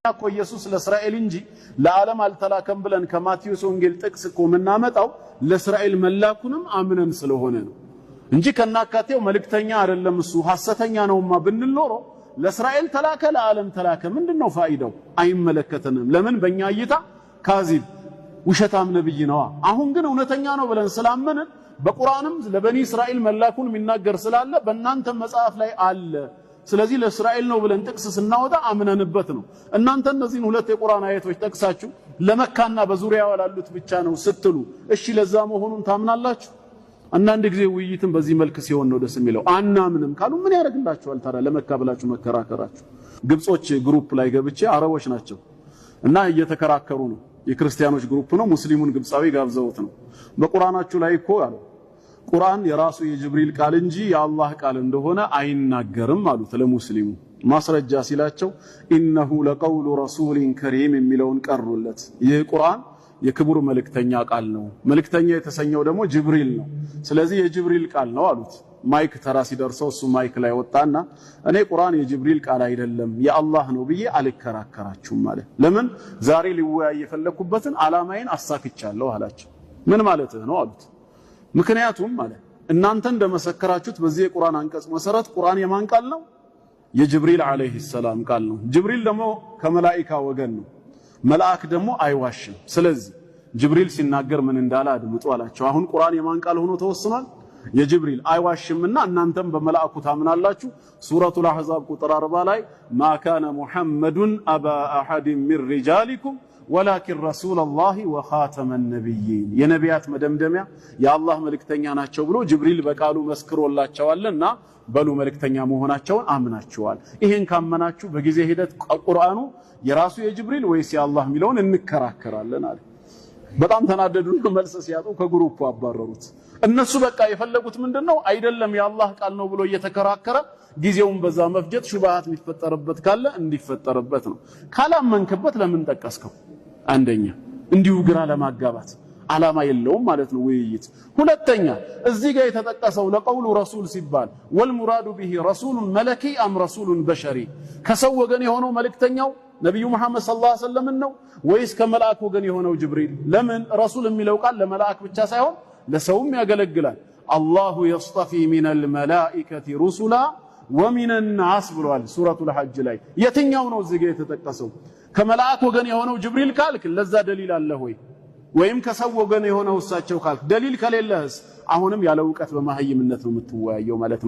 እኮ ኢየሱስ ለእስራኤል እንጂ ለዓለም አልተላከም ብለን ከማቴዎስ ወንጌል ጥቅስ እኮ የምናመጣው ለእስራኤል መላኩንም አምነን ስለሆነ ነው እንጂ ከናካቴው መልእክተኛ አይደለም እሱ ሐሰተኛ ነውማ ብንል ኖሮ ለእስራኤል ተላከ ለዓለም ተላከ ምንድነው ፋይዳው? አይመለከተንም። ለምን? በእኛ እይታ ካዚብ ውሸታም ነብይ ነው። አሁን ግን እውነተኛ ነው ብለን ስላመንን በቁርአንም ለበኒ እስራኤል መላኩን የሚናገር ስላለ በእናንተ መጽሐፍ ላይ አለ። ስለዚህ ለእስራኤል ነው ብለን ጥቅስ ስናወጣ አምነንበት ነው። እናንተ እነዚህን ሁለት የቁርአን አያቶች ጠቅሳችሁ ለመካና በዙሪያው ላሉት ብቻ ነው ስትሉ እሺ ለዛ መሆኑን ታምናላችሁ? አንዳንድ ጊዜ ውይይትን በዚህ መልክ ሲሆን ነው ደስ የሚለው። አናምንም ካሉ ምን ያደርግላችኋል ታዲያ? ለመካ ብላችሁ መከራከራችሁ። ግብጾች ግሩፕ ላይ ገብቼ አረቦች ናቸው እና እየተከራከሩ ነው። የክርስቲያኖች ግሩፕ ነው። ሙስሊሙን ግብጻዊ ጋብዘውት ነው። በቁርአናችሁ ላይ እኮ አሉ ቁርአን የራሱ የጅብሪል ቃል እንጂ የአላህ ቃል እንደሆነ አይናገርም አሉት ለሙስሊሙ። ማስረጃ ሲላቸው ኢነሁ ለቀውሉ ረሱሊን ከሪም የሚለውን ቀሩለት። ይህ ቁርአን የክቡር መልእክተኛ ቃል ነው። መልእክተኛ የተሰኘው ደግሞ ጅብሪል ነው። ስለዚህ የጅብሪል ቃል ነው አሉት። ማይክ ተራ ሲደርሰው እሱ ማይክ ላይ ወጣና እኔ ቁርአን የጅብሪል ቃል አይደለም የአላህ ነው ብዬ አልከራከራችሁም ማለት። ለምን? ዛሬ ሊወያይ የፈለኩበትን አላማዬን አሳክቻለሁ አላቸው። ምን ማለትህ ነው አሉት። ምክንያቱም ማለት እናንተ እንደመሰከራችሁት በዚህ የቁርአን አንቀጽ መሰረት ቁርአን የማን ቃል ነው? የጅብሪል አለይሂ ሰላም ቃል ነው። ጅብሪል ደግሞ ከመላእክት ወገን ነው። መልአክ ደግሞ አይዋሽም። ስለዚህ ጅብሪል ሲናገር ምን እንዳለ አድምጡ አላቸው። አሁን ቁርአን የማን ቃል ሆኖ ተወስኗል? የጅብሪል አይዋሽምና እናንተም በመላእኩ ታምናላችሁ። ሱረቱል አሕዛብ ቁጥር 40 ላይ ማ ካነ ሙሐመዱን አባ አሐድ ሚን ሪጃሊኩም ወላኪን ረሱለላሂ ወኻተመ ነቢይን የነቢያት መደምደሚያ የአላህ መልእክተኛ ናቸው ብሎ ጅብሪል በቃሉ መስክሮላቸዋልና በሉ መልእክተኛ መሆናቸውን አምናችኋል። ይሄን ካመናችሁ በጊዜ ሂደት ቁርአኑ የራሱ የጅብሪል ወይስ የአላህ ሚለውን እንከራከራለን አለ። በጣም ተናደዱና መልስ ሲያጡ ከግሩፑ አባረሩት። እነሱ በቃ የፈለጉት ምንድነው? አይደለም የአላህ ቃል ነው ብሎ እየተከራከረ ጊዜውን በዛ መፍጀት ሹብሃት የሚፈጠርበት ካለ እንዲፈጠርበት ነው። ካላመንክበት ለምን ጠቀስከው? አንደኛ እንዲሁ ግራ ለማጋባት አላማ የለውም ማለት ነው ውይይት። ሁለተኛ እዚህ ጋር የተጠቀሰው ለቀውሉ ረሱል ሲባል ወልሙራዱ ቢሂ ረሱሉን መለኪ አም ረሱሉን በሸሪ ከሰው ወገን የሆነው መልእክተኛው ነብዩ መሐመድ ሰለላሁ ዐለይሂ ወሰለም ነው ወይስ ከመላእክ ወገን የሆነው ጅብሪል? ለምን ረሱል የሚለው ቃል ለመላእክ ብቻ ሳይሆን ለሰውም ያገለግላል። አላሁ የስጠፊ ሚነል መላኢከቲ ሩሱላ ወሚነን ናስ ብሏል ሱረቱል ሐጅ ላይ። የትኛው ነው እዚህ ጋር የተጠቀሰው? ከመላእክ ወገን የሆነው ጅብሪል ካልክ ለዛ ደሊል አለ ወይ? ወይም ከሰው ወገን የሆነው እሳቸው ካልክ ደሊል ከሌለህስ አሁንም ያለ ዕውቀት በማህይምነት ነው የምትወያየው ማለት ነው።